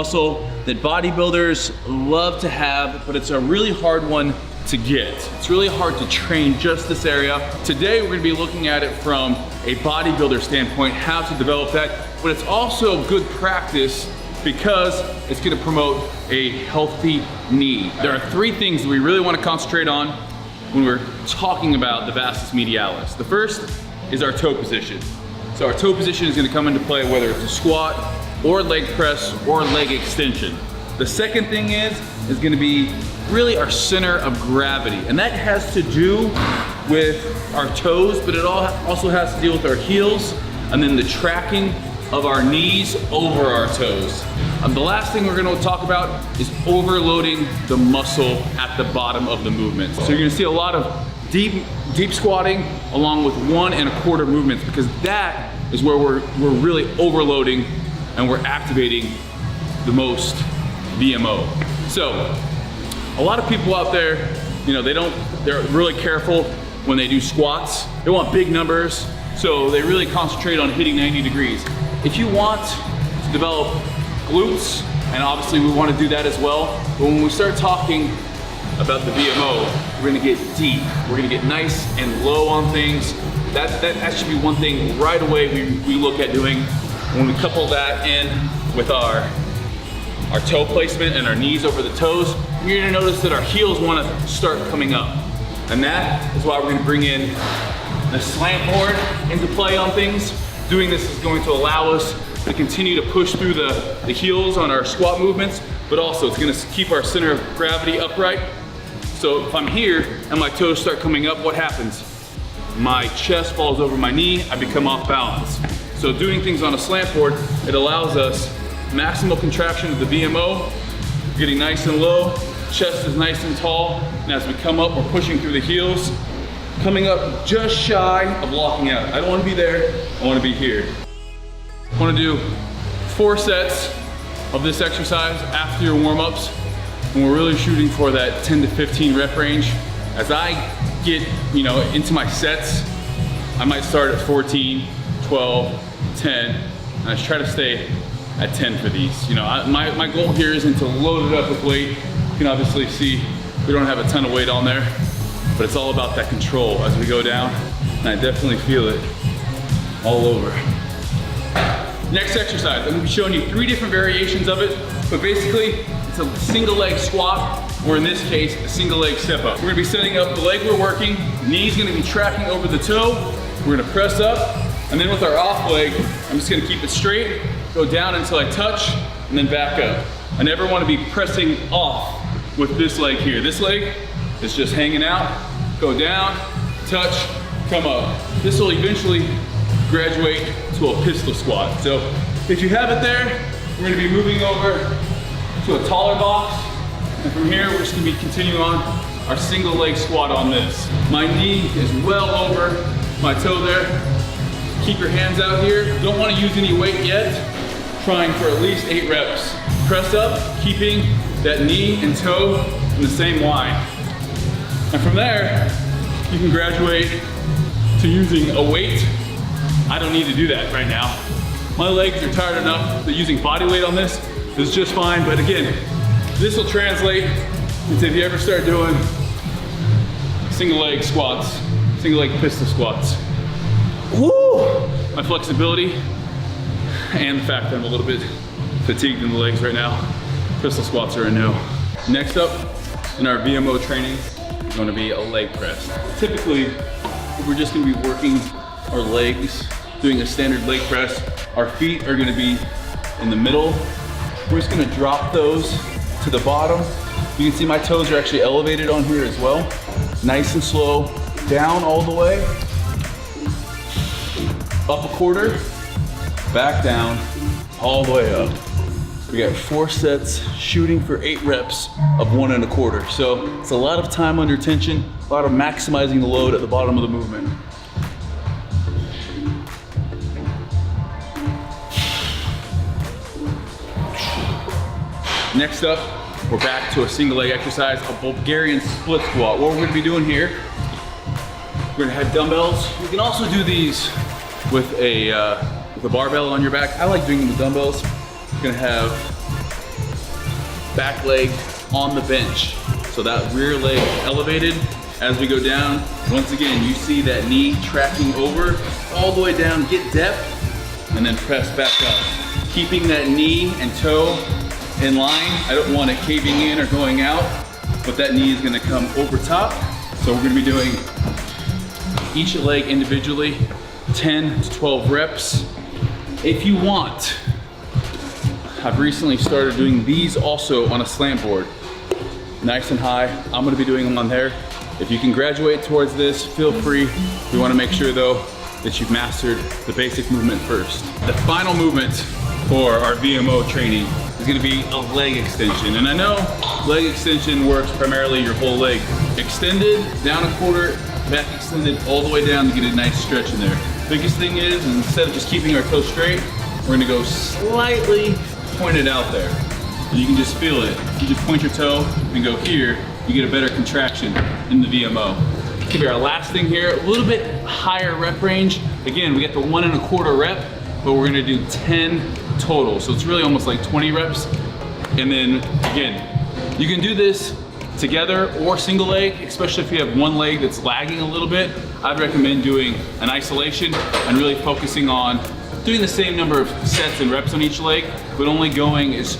muscle that bodybuilders love to have, but it's a really hard one to get. It's really hard to train just this area. Today, we're gonna be looking at it from a bodybuilder standpoint, how to develop that, but it's also good practice because it's gonna promote a healthy knee. There are three things that we really wanna concentrate on when we're talking about the vastus medialis. The first is our toe position. So our toe position is gonna come into play whether it's a squat or leg press or leg extension. The second thing is gonna be really our center of gravity. And that has to do with our toes, but it also has to deal with our heels and then the tracking of our knees over our toes. The last thing we're gonna talk about is overloading the muscle at the bottom of the movement. So you're gonna see a lot of deep squatting along with 1 1/4 movements because that is where we're really overloading and we're activating the most VMO. So a lot of people out there, you know, they're really careful when they do squats. They want big numbers, so they really concentrate on hitting 90 degrees. If you want to develop glutes, and obviously we want to do that as well, but when we start talking about the VMO, we're gonna get deep. We're gonna get nice and low on things. That should be one thing right away we look at doing. When we couple that in with our toe placement and our knees over the toes, you're gonna notice that our heels wanna start coming up. And that is why we're gonna bring in the slant board into play on things. Doing this is going to allow us to continue to push through the heels on our squat movements, but also it's gonna keep our center of gravity upright. So if I'm here and my toes start coming up, what happens? My chest falls over my knee, I become off balance. So doing things on a slant board, it allows us maximal contraction of the VMO, getting nice and low, chest is nice and tall, and as we come up, we're pushing through the heels, coming up just shy of locking out. I don't wanna be there, I wanna be here. I wanna do 4 sets of this exercise after your warm-ups, and we're really shooting for that 10 to 15 rep range. As I get, you know, into my sets, I might start at 14, 12, 10, and I try to stay at 10 for these. You know, my goal here isn't to load it up with weight. You can obviously see we don't have a ton of weight on there, but it's all about that control as we go down, and I definitely feel it all over. Next exercise, I'm gonna be showing you 3 different variations of it, but basically it's a single leg squat, or in this case, a single leg step up. We're gonna be setting up the leg we're working, knee's gonna be tracking over the toe, we're gonna press up, and then with our off leg, I'm just gonna keep it straight, go down until I touch, and then back up. I never wanna be pressing off with this leg here. This leg is just hanging out, go down, touch, come up. This will eventually graduate to a pistol squat. So if you have it there, we're gonna be moving over to a taller box. And from here, we're just gonna be continuing on our single leg squat on this. My knee is well over my toe there. Keep your hands out here. Don't wanna use any weight yet. Trying for at least 8 reps. Press up, keeping that knee and toe in the same line. And from there, you can graduate to using a weight. I don't need to do that right now. My legs are tired enough that using body weight on this is just fine, but again, this will translate into if you ever start doing single leg squats, single leg pistol squats. Woo! My flexibility and the fact that I'm a little bit fatigued in the legs right now, pistol squats are a no. Next up in our VMO training is going to be a leg press. Typically, we're just going to be working our legs, doing a standard leg press. Our feet are going to be in the middle. We're just going to drop those to the bottom. You can see my toes are actually elevated on here as well. Nice and slow, down all the way, up a quarter, back down, all the way up. We got 4 sets, shooting for 8 reps of 1 1/4. So it's a lot of time under tension, a lot of maximizing the load at the bottom of the movement. Next up, we're back to a single leg exercise, a Bulgarian split squat. What we're gonna be doing here, we're gonna have dumbbells. You can also do these with a barbell on your back. I like doing them with dumbbells. You're gonna have back leg on the bench. So that rear leg elevated. As we go down, once again, you see that knee tracking over, all the way down, get depth, and then press back up. Keeping that knee and toe in line. I don't want it caving in or going out, but that knee is gonna come over top. So we're gonna be doing each leg individually, 10 to 12 reps. If you want, I've recently started doing these also on a slant board. Nice and high. I'm gonna be doing them on there. If you can graduate towards this, feel free. We wanna make sure though that you've mastered the basic movement first. The final movement for our VMO training is gonna be a leg extension. And I know leg extension works primarily your whole leg. Extended, down a quarter, back extended all the way down to get a nice stretch in there. Biggest thing is, instead of just keeping our toe straight, we're gonna go slightly pointed out there. And you can just feel it. You just point your toe and go here, you get a better contraction in the VMO. It's gonna be our last thing here, a little bit higher rep range. Again, we get the 1 1/4 rep, but we're gonna do 10 total. So it's really almost like 20 reps. And then again, you can do this together or single leg, especially if you have one leg that's lagging a little bit. I'd recommend doing an isolation and really focusing on doing the same number of sets and reps on each leg, but only going as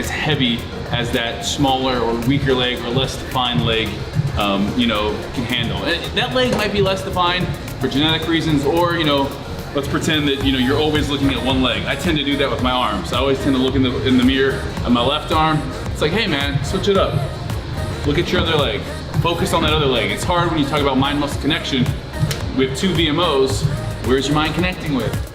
heavy as that smaller or weaker leg or less defined leg you know, can handle. And that leg might be less defined for genetic reasons, or let's pretend that you're always looking at one leg. I tend to do that with my arms. I always tend to look in the mirror at my left arm. It's like, hey man, switch it up. Look at your other leg. Focus on that other leg. It's hard when you talk about mind-muscle connection with 2 VMOs. Where's your mind connecting with?